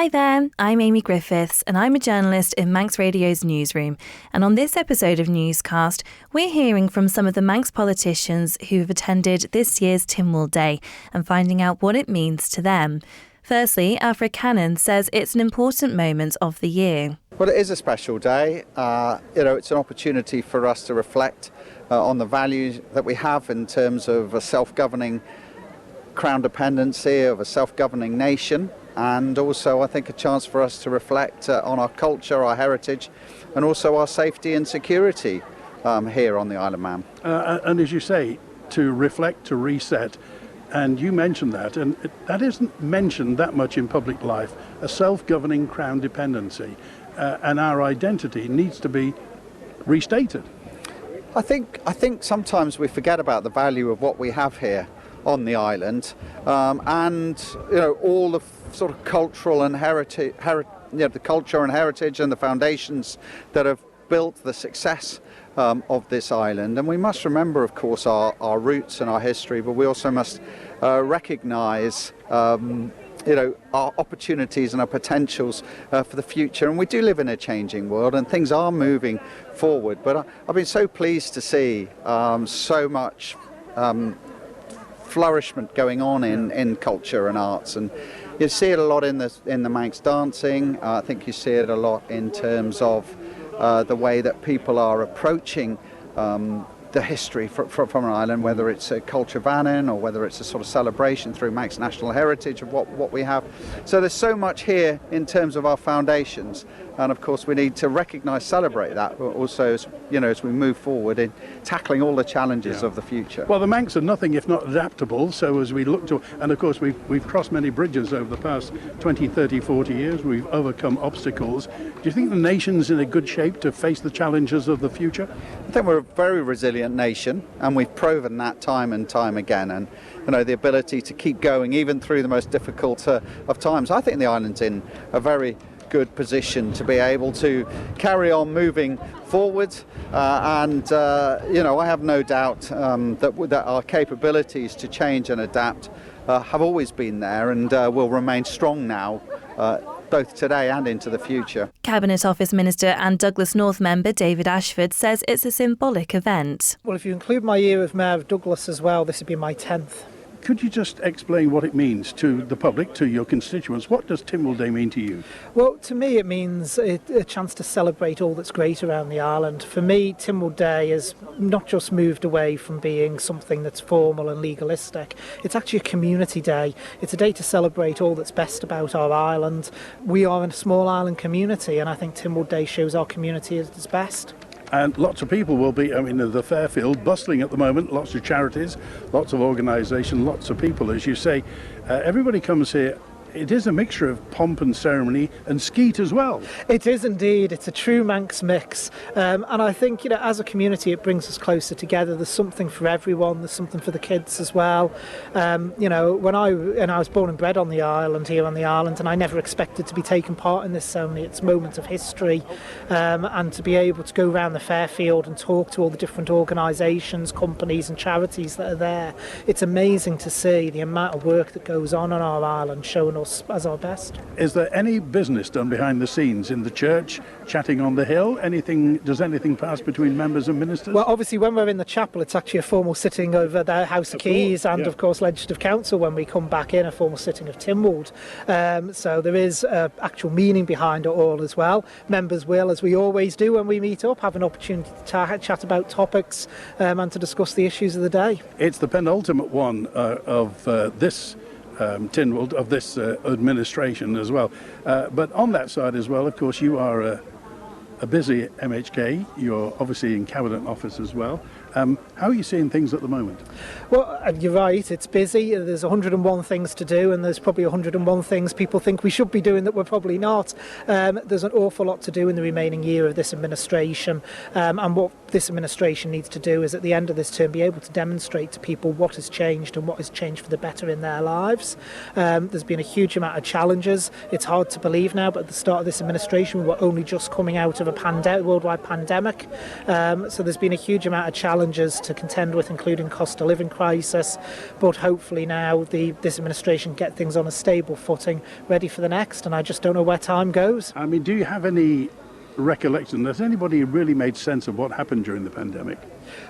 Hi there, I'm Amy Griffiths and I'm a journalist in Manx Radio's newsroom. And on this episode of Newscast, we're hearing from some of the Manx politicians who have attended this year's Tynwald Day and finding out what it means to them. Firstly, Alfred Cannon says it's an important moment of the year. Well, it is a special day. It's an opportunity for us to reflect on the values that we have in terms of a self-governing crown dependency, of a self-governing nation. And also, I think, a chance for us to reflect on our culture, our heritage, and also our safety and security here on the Isle of Man. And as you say, to reflect, to reset, and you mentioned that, and that isn't mentioned that much in public life, a self-governing crown dependency, and our identity needs to be restated. I think sometimes we forget about the value of what we have here on the island, and all the sort of cultural and heritage, the culture and heritage and the foundations that have built the success of this island. And we must remember, of course, our roots and our history, but we also must recognise our opportunities and our potentials for the future. And we do live in a changing world, and things are moving forward. But I've been so pleased to see so much flourishment going on in culture and arts, and you see it a lot in the Manx dancing. I think you see it a lot in terms of the way that people are approaching the history from an island, whether it's a culture vannin or whether it's a sort of celebration through Manx national heritage of what we have. So there's so much here in terms of our foundations, and of course we need to recognise, celebrate that, but also as we move forward in tackling all the challenges of the future. Well, the Manx are nothing if not adaptable, so as we look to, and of course we've crossed many bridges over the past 20, 30, 40 years, we've overcome obstacles. Do you think the nation's in a good shape to face the challenges of the future? I think we're a very resilient nation, and we've proven that time and time again, and the ability to keep going even through the most difficult of times. I think the island's in a very good position to be able to carry on moving forward, and I have no doubt that our capabilities to change and adapt have always been there, and will remain strong now, both today and into the future. Cabinet Office Minister and Douglas North member David Ashford says it's a symbolic event. Well, if you include my year of Mayor of Douglas as well, this would be my 10th. Could you just explain what it means to the public, to your constituents? What does Tynwald Day mean to you? Well, to me it means a chance to celebrate all that's great around the island. For me, Tynwald Day has not just moved away from being something that's formal and legalistic. It's actually a community day. It's a day to celebrate all that's best about our island. We are in a small island community, and I think Tynwald Day shows our community at its best. And lots of people will be, the Fairfield, bustling at the moment, lots of charities, lots of organisation, lots of people, as you say. Everybody comes here. It is a mixture of pomp and ceremony and skeet as well. It is indeed. It's a true Manx mix. And I think, as a community, it brings us closer together. There's something for everyone. There's something for the kids as well. When I was born and bred on the island, here on the island, and I never expected to be taking part in this ceremony. It's a moment of history. And to be able to go around the Fairfield and talk to all the different organisations, companies and charities that are there. It's amazing to see the amount of work that goes on our island, showing us as our best. Is there any business done behind the scenes in the church, chatting on the hill? Does anything pass between members and ministers? Well, obviously when we're in the chapel, it's actually a formal sitting over the House of Keys and of course Legislative Council. When we come back in, a formal sitting of Tynwald. So there is actual meaning behind it all as well. Members will, as we always do when we meet up, have an opportunity to chat about topics and to discuss the issues of the day. It's the penultimate one of this Tynwald, of this administration as well. But on that side as well, of course, you are a busy MHK. You're obviously in Cabinet Office as well. How are you seeing things at the moment? Well, you're right, it's busy. There's 101 things to do, and there's probably 101 things people think we should be doing that we're probably not. There's an awful lot to do in the remaining year of this administration, and what this administration needs to do is at the end of this term be able to demonstrate to people what has changed and what has changed for the better in their lives. There's been a huge amount of challenges. It's hard to believe now, but at the start of this administration we were only just coming out of a worldwide pandemic, so there's been a huge amount of challenges challenges to contend with, including cost of living crisis. But hopefully now this administration get things on a stable footing, ready for the next, and I just don't know where time goes. I mean, do you have any recollection? Has anybody really made sense of what happened during the pandemic?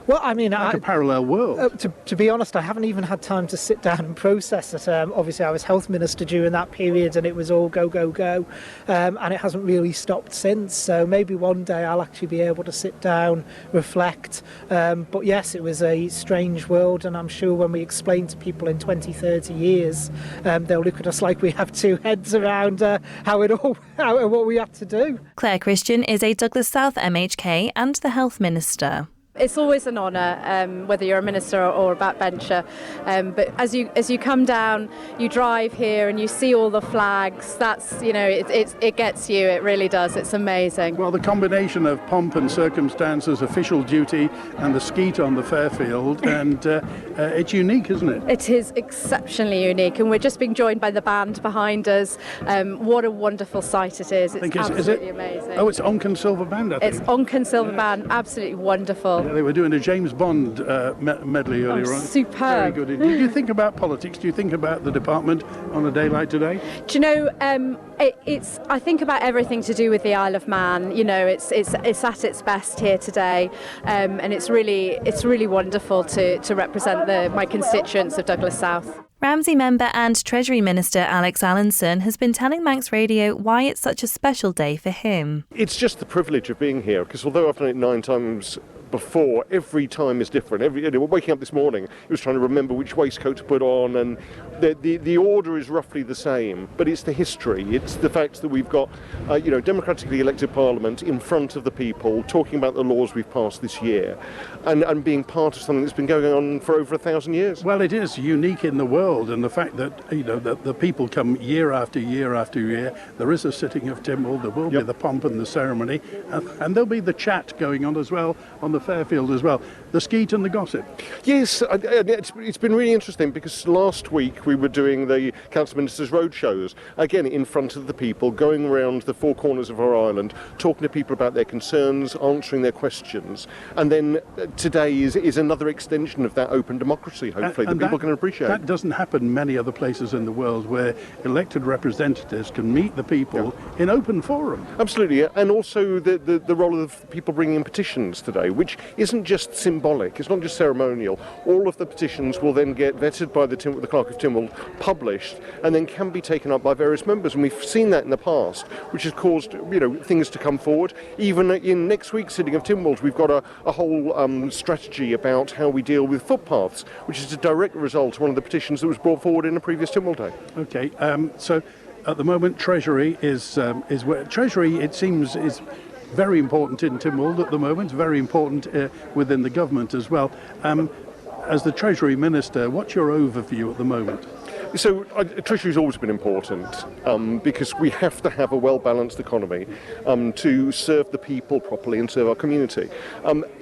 Well, I mean, like a parallel world. To be honest, I haven't even had time to sit down and process it. Obviously, I was health minister during that period, and it was all go, go, go, and it hasn't really stopped since. So maybe one day I'll actually be able to sit down, reflect. But yes, it was a strange world, and I'm sure when we explain to people in 20, 30 years, they'll look at us like we have two heads around what we had to do. Claire Christian is a Douglas South MHK and the health minister. It's always an honour, whether you're a minister or a backbencher. But as you come down, you drive here and you see all the flags. That's, it gets you. It really does. It's amazing. Well, the combination of pomp and circumstances, official duty, and the skeet on the Fairfield, and it's unique, isn't it? It is exceptionally unique, and we're just being joined by the band behind us. What a wonderful sight it is. It's absolutely amazing. Oh, it's Onken Silver Band, I think. It's Onken Silver Band. Absolutely wonderful. Yeah, they were doing a James Bond medley earlier on. Superb. Very good. Did you think about politics? Do you think about the department on a day like today? Do you know, I think about everything to do with the Isle of Man. It's at its best here today, and it's really wonderful to represent my constituents of Douglas South. Ramsey member and Treasury Minister Alex Allinson has been telling Manx Radio why it's such a special day for him. It's just the privilege of being here, because although I've done it 9 times before, every time is different. Waking up this morning, it was trying to remember which waistcoat to put on, and the order is roughly the same, but it's the history. It's the fact that we've got democratically elected Parliament in front of the people, talking about the laws we've passed this year, and being part of something that's been going on for over 1,000 years. Well, it is unique in the world, and the fact that that the people come year after year after year. There is a sitting of Tynwald, there will be the pomp and the ceremony, and there'll be the chat going on as well on the Fairfield as well. The skeet and the gossip. Yes, it's been really interesting, because last week we were doing the Council Ministers' road shows, again in front of the people, going around the 4 corners of our island, talking to people about their concerns, answering their questions, and then today is another extension of that open democracy, hopefully, that people can appreciate. That doesn't happen many other places in the world, where elected representatives can meet the people in open forum. Absolutely, and also the role of people bringing in petitions today, which isn't just symbolic, it's not just ceremonial. All of the petitions will then get vetted by the Clerk of Tynwald, published, and then can be taken up by various members, and we've seen that in the past, which has caused things to come forward. Even in next week's sitting of Tynwald, we've got a whole strategy about how we deal with footpaths, which is a direct result of one of the petitions that was brought forward in a previous Tynwald Day. Okay, so at the moment Treasury is where Treasury, it seems, is very important in Tynwald at the moment, very important within the government as well. As the Treasury Minister, what's your overview at the moment? So Treasury's always been important, because we have to have a well-balanced economy to serve the people properly and serve our community.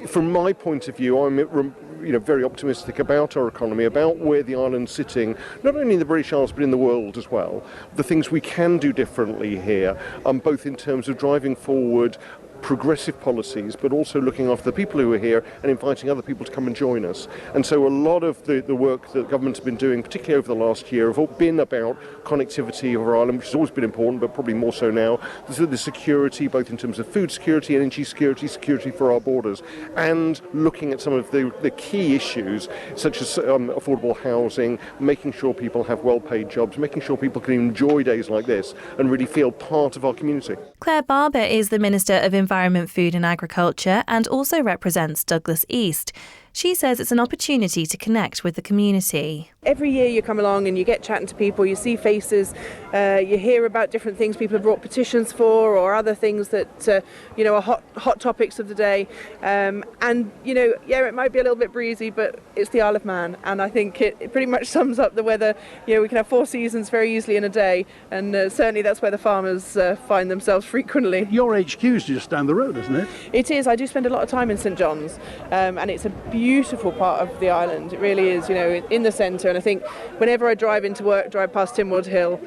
From my point of view, I'm very optimistic about our economy, about where the island's sitting, not only in the British Isles but in the world as well. The things we can do differently here, both in terms of driving forward progressive policies, but also looking after the people who are here and inviting other people to come and join us. And so a lot of the work that government has been doing, particularly over the last year, have all been about connectivity of our island, which has always been important, but probably more so now. The security, both in terms of food security, energy security, security for our borders, and looking at some of the key issues, such as affordable housing, making sure people have well-paid jobs, making sure people can enjoy days like this and really feel part of our community. Claire Barber is the Minister of Environment, Food and Agriculture and also represents Douglas East. She says it's an opportunity to connect with the community. Every year you come along and you get chatting to people, you see faces, you hear about different things people have brought petitions for, or other things that are hot topics of the day. It might be a little bit breezy, but it's the Isle of Man, and I think it pretty much sums up the weather. We can have 4 seasons very easily in a day, and certainly that's where the farmers find themselves frequently. Your HQ's just down the road, isn't it? It is. I do spend a lot of time in St John's, and it's a beautiful part of the island. It really is, in the centre. And I think whenever I drive into work, drive past Tynwald Hill,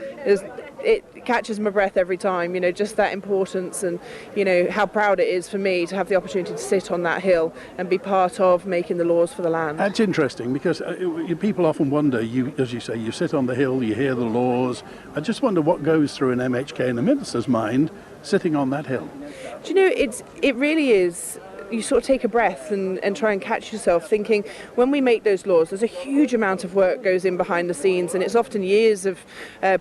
it catches my breath every time, just that importance and, how proud it is for me to have the opportunity to sit on that hill and be part of making the laws for the land. That's interesting because people often wonder, as you say, you sit on the hill, you hear the laws. I just wonder what goes through an MHK and a minister's mind sitting on that hill. Do you know, it really is. You sort of take a breath and try and catch yourself thinking, when we make those laws, there's a huge amount of work goes in behind the scenes, and it's often years of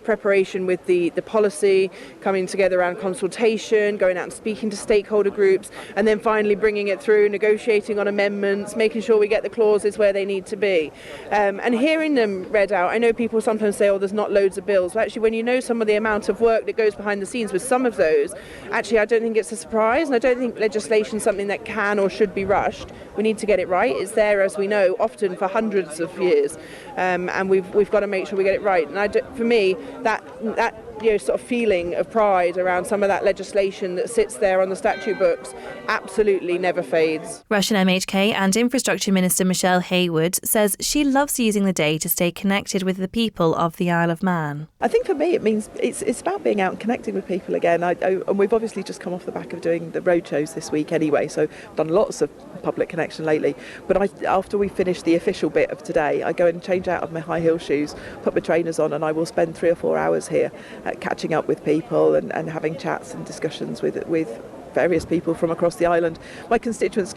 preparation with the policy, coming together around consultation, going out and speaking to stakeholder groups, and then finally bringing it through, negotiating on amendments, making sure we get the clauses where they need to be. And hearing them read out, I know people sometimes say, there's not loads of bills. But actually, when you know some of the amount of work that goes behind the scenes with some of those, actually, I don't think it's a surprise, and I don't think legislation is something that can or should be rushed. We need to get it right. It's there, as we know, often for hundreds of years, and we've got to make sure we get it right. And for me, that sort of feeling of pride around some of that legislation that sits there on the statute books absolutely never fades. Russian MHK and Infrastructure Minister Michelle Haywood says she loves using the day to stay connected with the people of the Isle of Man. I think for me it means it's about being out and connecting with people again. And we've obviously just come off the back of doing the road shows this week anyway, so I've done lots of public connection lately. But after we finish the official bit of today, I go and change out of my high heel shoes, put my trainers on, and I will spend 3 or 4 hours here catching up with people and having chats and discussions with various people from across the island. My constituents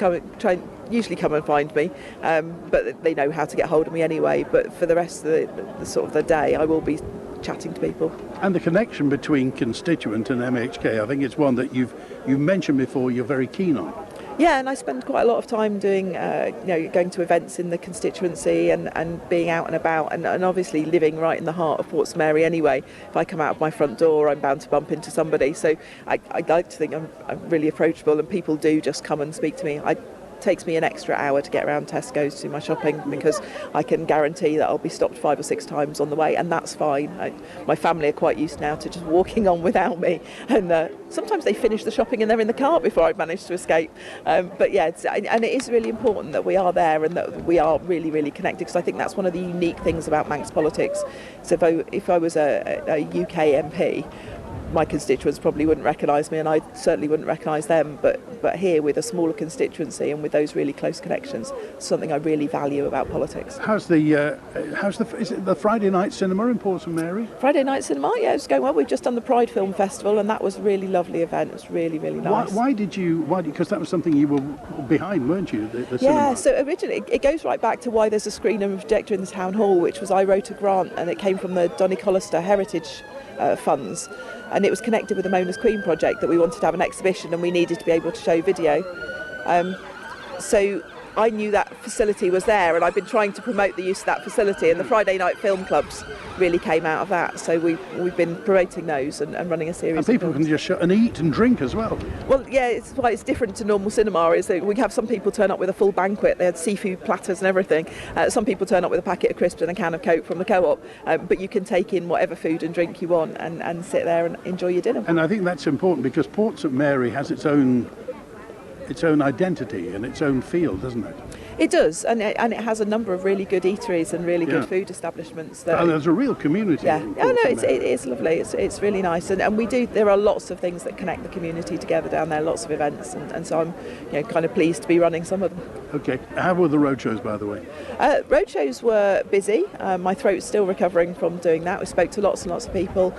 usually come and find me, but they know how to get hold of me anyway. But for the rest of the sort of the day, I will be chatting to people. And the connection between constituent and MHK, I think it's one that you've mentioned before you're very keen on. Yeah, and I spend quite a lot of time doing, going to events in the constituency and being out and about, and obviously living right in the heart of Portsmouth anyway. If I come out of my front door, I'm bound to bump into somebody. So I like to think I'm really approachable, and people do just come and speak to me. It takes me an extra hour to get around Tesco's to do my shopping because I can guarantee that I'll be stopped 5 or 6 times on the way, and that's fine. My family are quite used now to just walking on without me, and sometimes they finish the shopping and they're in the car before I've managed to escape. But yeah, and it is really important that we are there and that we are really, really connected, because I think that's one of the unique things about Manx politics. So if I was a UK MP, my constituents probably wouldn't recognise me, and I certainly wouldn't recognise them. But here, with a smaller constituency and with those really close connections, something I really value about politics. Is it the Friday night cinema in Portsmouth, Mary? Friday night cinema, yeah, it's going well. We've just done the Pride Film Festival, and that was a really lovely event. It was really, really nice. Why because that was something you were behind, weren't you? The yeah, cinema? so originally it goes right back to why there's a screen and projector in the town hall, which was I wrote a grant, and it came from the Donegal Heritage funds, and it was connected with the Mona's Queen project that we wanted to have an exhibition and we needed to be able to show video. So I knew that facility was there, and I've been trying to promote the use of that facility, and the Friday night film clubs really came out of that. So we've been promoting those and running a series. And people can just and eat and drink as well. Well, yeah, it's why it's different to normal cinema. Is that we have some people turn up with a full banquet. They had seafood platters and everything. Some people turn up with a packet of crisps and a can of Coke from the co-op. But you can take in whatever food and drink you want and sit there and enjoy your dinner. And I think that's important because Portsmouth Mary has its own identity and its own feel, doesn't it? It does, and it has a number of really good eateries and really good food establishments. There's a real community. Yeah, it is lovely. It's really nice, and we do. There are lots of things that connect the community together down there. Lots of events, and so I'm kind of pleased to be running some of them. Okay, how were the roadshows, by the way? Roadshows were busy. My throat's still recovering from doing that. We spoke to lots and lots of people.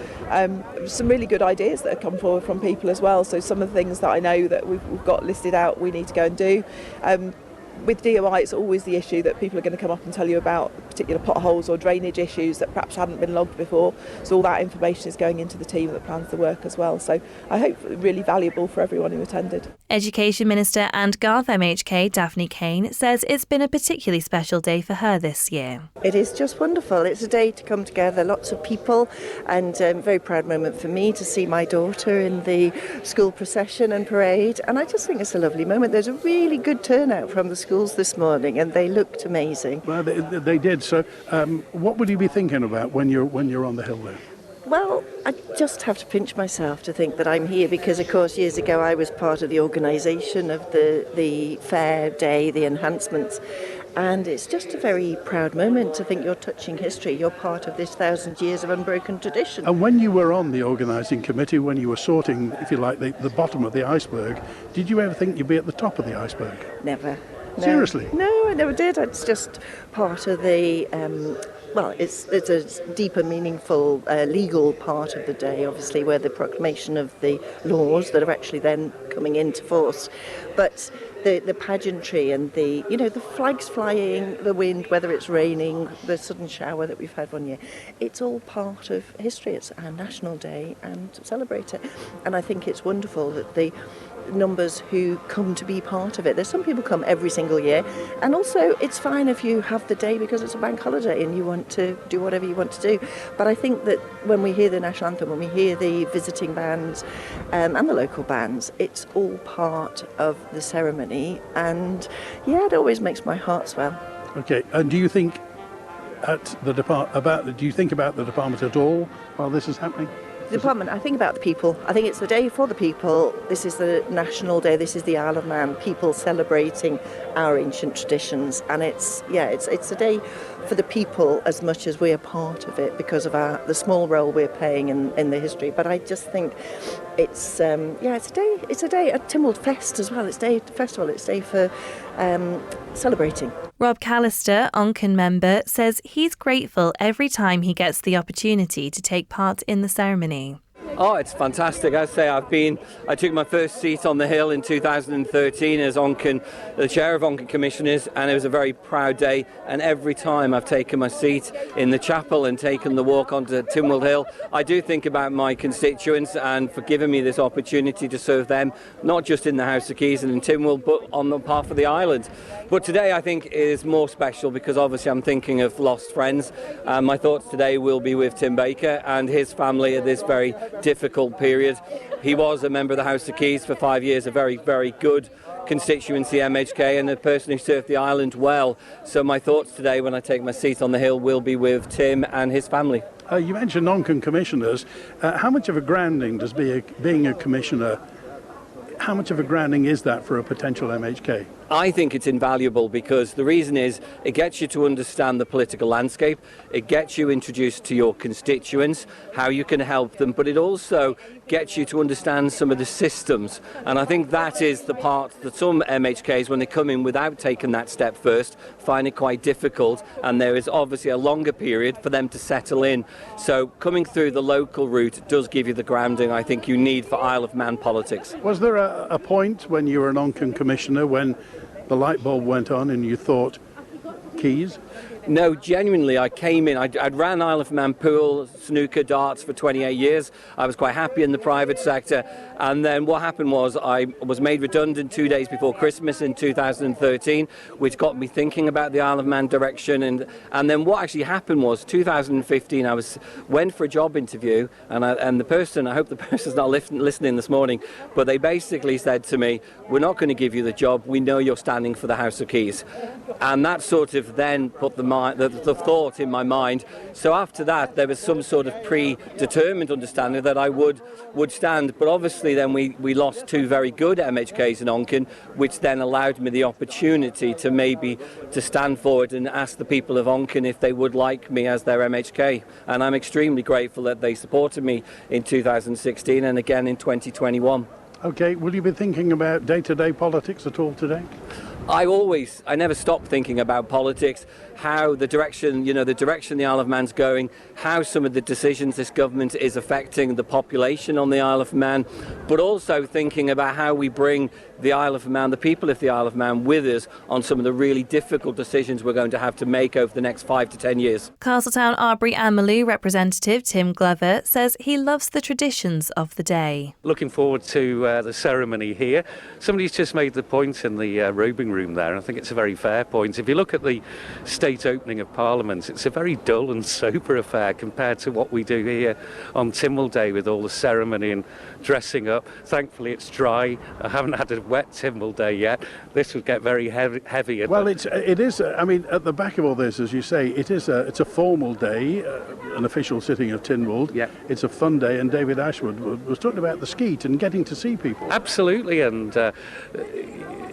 Some really good ideas that have come forward from people as well. So some of the things that I know that we've got listed out, we need to go and do. With DOI, it's always the issue that people are going to come up and tell you about particular potholes or drainage issues that perhaps hadn't been logged before. So all that information is going into the team that plans the work as well. So I hope really valuable for everyone who attended. Education Minister and Garth MHK Daphne Kane says it's been a particularly special day for her this year. It is just wonderful. It's a day to come together, lots of people, and a very proud moment for me to see my daughter in the school procession and parade. And I just think it's a lovely moment. There's a really good turnout from the schools this morning, and they looked amazing. Well, they did. So, what would you be thinking about when you're on the hill there? Well, I just have to pinch myself to think that I'm here because, of course, years ago I was part of the organisation of the fair day, the enhancements. And it's just a very proud moment to think you're touching history. You're part of this 1,000 years of unbroken tradition. And when you were on the organising committee, when you were sorting, if you like, the bottom of the iceberg, did you ever think you'd be at the top of the iceberg? Never. No. Seriously? No, I never did. It's just part of the, it's a deeper, meaningful legal part of the day, obviously, where the proclamation of the laws that are actually then coming into force. But the pageantry and the flags flying, the wind, whether it's raining, the sudden shower that we've had one year, it's all part of history. It's our national day and celebrate it. And I think it's wonderful that the numbers who come to be part of it. There's some people come every single year, and also it's fine if you have the day because it's a bank holiday and you want to do whatever you want to do. But I think that when we hear the national anthem, when we hear the visiting bands and the local bands, it's all part of the ceremony, and it always makes my heart swell. Okay, and do you think about the department at all while this is happening? The department, I think about the people. I think it's the day for the people. This is the national day. This is the Isle of Man, people celebrating our ancient traditions. And it's a day for the people as much as we're part of it because of the small role we're playing in the history. But I just think it's a day. It's a day at Tynwald Fest as well. It's a day festival. It's a day for celebrating. Rob Callister, Onken member, says he's grateful every time he gets the opportunity to take part in the ceremony. Oh, it's fantastic. I say I took my first seat on the Hill in 2013 as Onken, the chair of Onken Commissioners, and it was a very proud day. And every time I've taken my seat in the chapel and taken the walk onto Tynwald Hill, I do think about my constituents and for giving me this opportunity to serve them, not just in the House of Keys and in Tynwald, but on the behalf of the island. But today I think is more special because obviously I'm thinking of lost friends. My thoughts today will be with Tim Baker and his family at this very difficult period. He was a member of the House of Keys for 5 years, a very, very good constituency MHK and a person who served the island well. So my thoughts today when I take my seat on the Hill will be with Tim and his family. You mentioned Onken commissioners. How much of a grounding does being a commissioner, how much of a grounding is that for a potential MHK? I think it's invaluable because the reason is it gets you to understand the political landscape, it gets you introduced to your constituents, how you can help them, but it also gets you to understand some of the systems. And I think that is the part that some MHKs, when they come in without taking that step first, find it quite difficult, and there is obviously a longer period for them to settle in. So coming through the local route does give you the grounding I think you need for Isle of Man politics. Was there a point when you were an Onken commissioner when the light bulb went on and you thought, Keys? No, genuinely, I came in. I'd ran Isle of Man pool, snooker, darts for 28 years. I was quite happy in the private sector. And then what happened was I was made redundant 2 days before Christmas in 2013, which got me thinking about the Isle of Man direction. And then what actually happened was 2015, I went for a job interview, and the person, I hope the person's not listening this morning, but they basically said to me, we're not going to give you the job. We know you're standing for the House of Keys. And that sort of then put the thought in my mind. So after that, there was some sort of predetermined understanding that I would stand. But obviously then we lost two very good MHKs in Onken, which then allowed me the opportunity to stand forward and ask the people of Onken if they would like me as their MHK. And I'm extremely grateful that they supported me in 2016 and again in 2021. Okay, will you be thinking about day-to-day politics at all today? I never stop thinking about politics, how the direction the Isle of Man's going, how some of the decisions this government is affecting the population on the Isle of Man, but also thinking about how we bring the Isle of Man, the people of the Isle of Man, with us on some of the really difficult decisions we're going to have to make over the next 5 to 10 years. Castletown Arbury and Maloo representative Tim Glover says he loves the traditions of the day. Looking forward to the ceremony here. Somebody's just made the point in the robing room there, and I think it's a very fair point. If you look at the state opening of Parliament, it's a very dull and sober affair compared to what we do here on Tynwald Day with all the ceremony and dressing up. Thankfully it's dry. I haven't had a wet Tynwald Day yet. This would get very heavy. Well, it is. I mean, at the back of all this, as you say, it's a formal day, an official sitting of Tynwald. Yeah. It's a fun day, and David Ashwood was talking about the skeet and getting to see people. Absolutely, and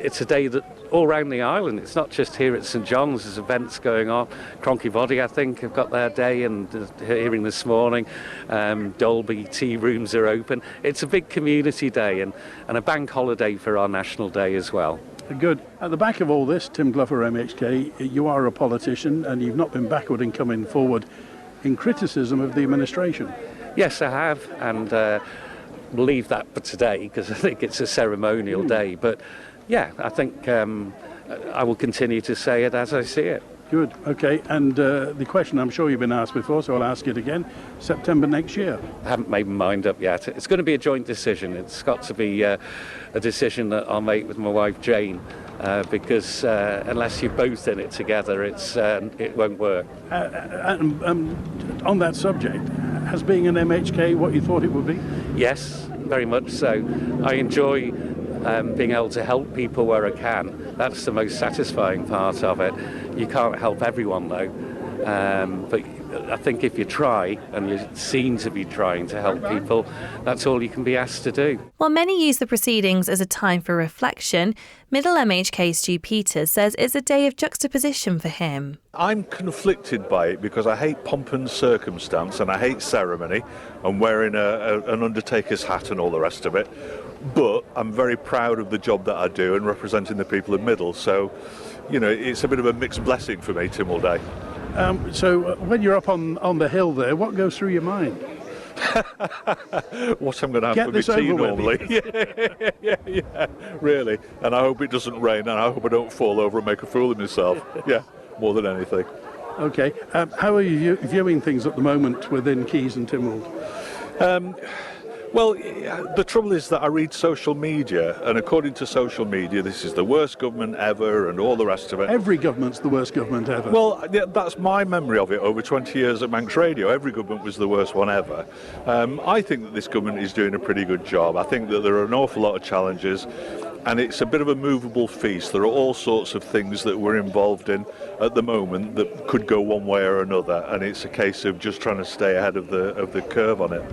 it's a day that all around the island, it's not just here at St John's, there's events going on. Cronky I think, have got their day, and hearing this morning, Dolby tea rooms are open. It's a big community day and a bank holiday for our National Day as well. Good. At the back of all this, Tim Glover, MHK, you are a politician and you've not been backward in coming forward in criticism of the administration. Yes, I have, and we'll leave that for today because I think it's a ceremonial day. But yeah, I think I will continue to say it as I see it. Good. Okay. And the question I'm sure you've been asked before, so I'll ask it again. September next year. I haven't made my mind up yet. It's going to be a joint decision. It's got to be a decision that I'll make with my wife Jane, because unless you're both in it together, it won't work. On that subject, has being an MHK what you thought it would be? Yes, very much so. I enjoy being able to help people where I can. That's the most satisfying part of it. You can't help everyone though, but I think if you try, and you're seen to be trying to help people, that's all you can be asked to do. While many use the proceedings as a time for reflection, Middle MHK Stu Peters says it's a day of juxtaposition for him. I'm conflicted by it because I hate pomp and circumstance and I hate ceremony and wearing an undertaker's hat and all the rest of it. But I'm very proud of the job that I do and representing the people of Middle. So, you know, it's a bit of a mixed blessing for me, Tynwald Day. So when you're up on the hill there, what goes through your mind? What I'm going to have Get for my this tea over normally. Yeah, really. And I hope it doesn't rain and I hope I don't fall over and make a fool of myself. Yeah, more than anything. Okay. How are you viewing things at the moment within Keys and Tynwald? Well, the trouble is that I read social media, and according to social media, this is the worst government ever and all the rest of it. Every government's the worst government ever. Well, that's my memory of it over 20 years at Manx Radio. Every government was the worst one ever. I think that this government is doing a pretty good job. I think that there are an awful lot of challenges, and it's a bit of a movable feast. There are all sorts of things that we're involved in at the moment that could go one way or another, and it's a case of just trying to stay ahead of the curve on it.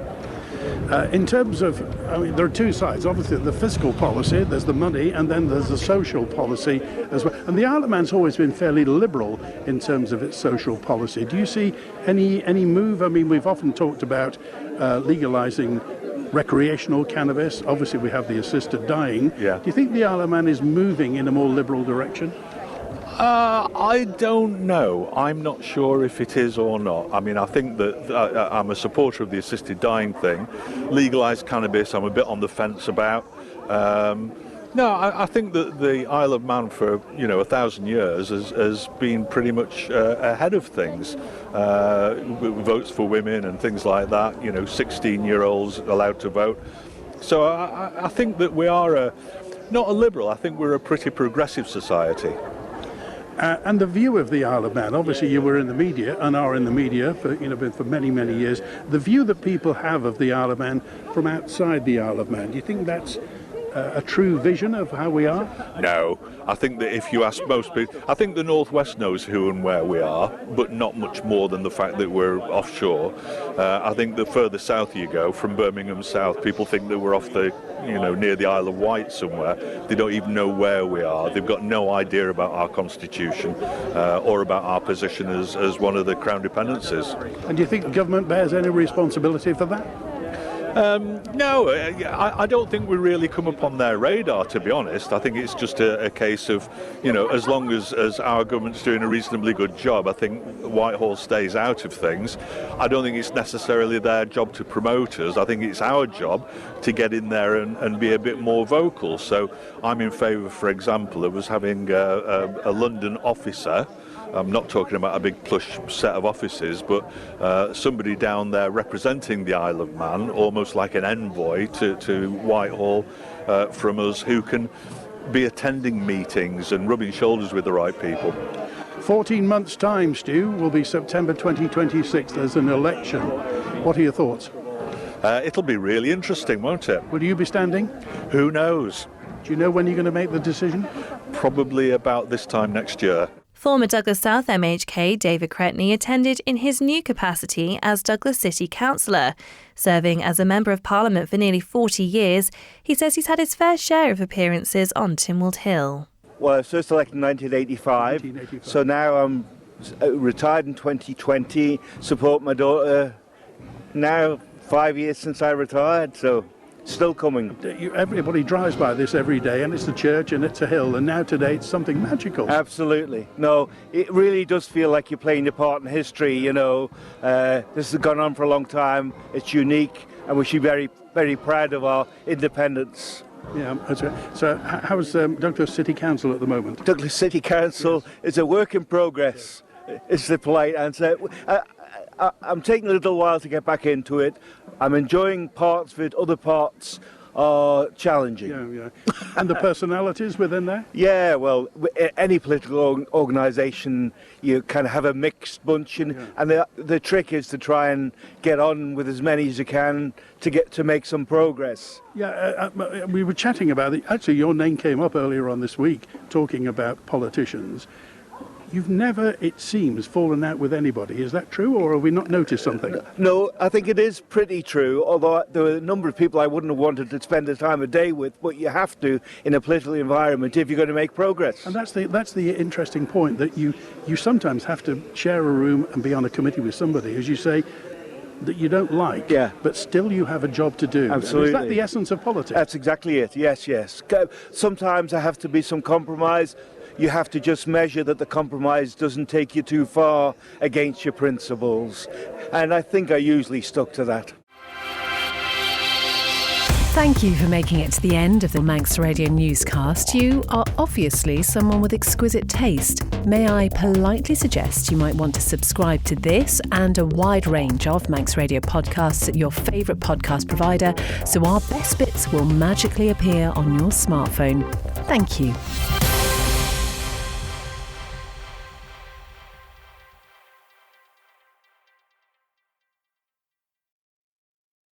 In terms of, I mean, there are two sides. Obviously, the fiscal policy, there's the money, and then there's the social policy as well. And the Isle of Man's always been fairly liberal in terms of its social policy. Do you see any move? I mean, we've often talked about legalising recreational cannabis. Obviously, we have the assisted dying. Yeah. Do you think the Isle of Man is moving in a more liberal direction? I don't know. I'm not sure if it is or not. I mean, I think that I'm a supporter of the assisted dying thing. Legalised cannabis, I'm a bit on the fence about. No, I think that the Isle of Man for 1,000 years has been pretty much ahead of things. Votes for women and things like that. 16-year-olds allowed to vote. So I think that we are not a liberal. I think we're a pretty progressive society. And the view of the Isle of Man, obviously you were in the media and are in the media for many, many years. The view that people have of the Isle of Man from outside the Isle of Man, do you think that's a true vision of how we are? No. I think that if you ask most people, I think the Northwest knows who and where we are, but not much more than the fact that we're offshore. I think the further south you go, from Birmingham south, people think that we're off the, near the Isle of Wight somewhere. They don't even know where we are. They've got no idea about our constitution or about our position as one of the Crown dependencies. And do you think the government bears any responsibility for that? No, I don't think we really come up on their radar, to be honest. I think it's just a case of, as long as our government's doing a reasonably good job, I think Whitehall stays out of things. I don't think it's necessarily their job to promote us. I think it's our job to get in there and be a bit more vocal. So I'm in favour, for example, of us having a London officer. I'm not talking about a big plush set of offices, but somebody down there representing the Isle of Man, almost like an envoy to Whitehall from us, who can be attending meetings and rubbing shoulders with the right people. 14 months' time, Stu, will be September 2026. There's an election. What are your thoughts? It'll be really interesting, won't it? Will you be standing? Who knows? Do you know when you're going to make the decision? Probably about this time next year. Former Douglas South MHK David Cretney attended in his new capacity as Douglas City Councillor. Serving as a Member of Parliament for nearly 40 years, he says he's had his fair share of appearances on Tynwald Hill. Well, I was first elected in 1985, so now I'm retired in 2020, support my daughter now 5 years since I retired, so still coming. Everybody drives by this every day, and it's a church and it's a hill, and now today it's something magical. Absolutely. No, it really does feel like you're playing your part in history, you know. This has gone on for a long time, it's unique, and we should be very, very proud of our independence. Yeah, so how's Douglas City Council at the moment? Douglas City Council is a work in progress, is the polite answer. I'm taking a little while to get back into it. I'm enjoying parts of it, other parts are challenging. Yeah. And the personalities within there? Yeah, well, any political organisation, you kind of have a mixed bunch, and the trick is to try and get on with as many as you can to make some progress. Yeah, we were chatting about it. Actually, your name came up earlier on this week, talking about politicians. You've never, it seems, fallen out with anybody. Is that true, or have we not noticed something? No, I think it is pretty true, although there are a number of people I wouldn't have wanted to spend the time of day with, but you have to in a political environment if you're going to make progress. And that's the interesting point, that you sometimes have to share a room and be on a committee with somebody, as you say, that you don't like, but still you have a job to do. Absolutely. Is that the essence of politics? That's exactly it, yes. Sometimes there have to be some compromise. You have to just measure that the compromise doesn't take you too far against your principles. And I think I usually stuck to that. Thank you for making it to the end of the Manx Radio newscast. You are obviously someone with exquisite taste. May I politely suggest you might want to subscribe to this and a wide range of Manx Radio podcasts at your favourite podcast provider, so our best bits will magically appear on your smartphone. Thank you.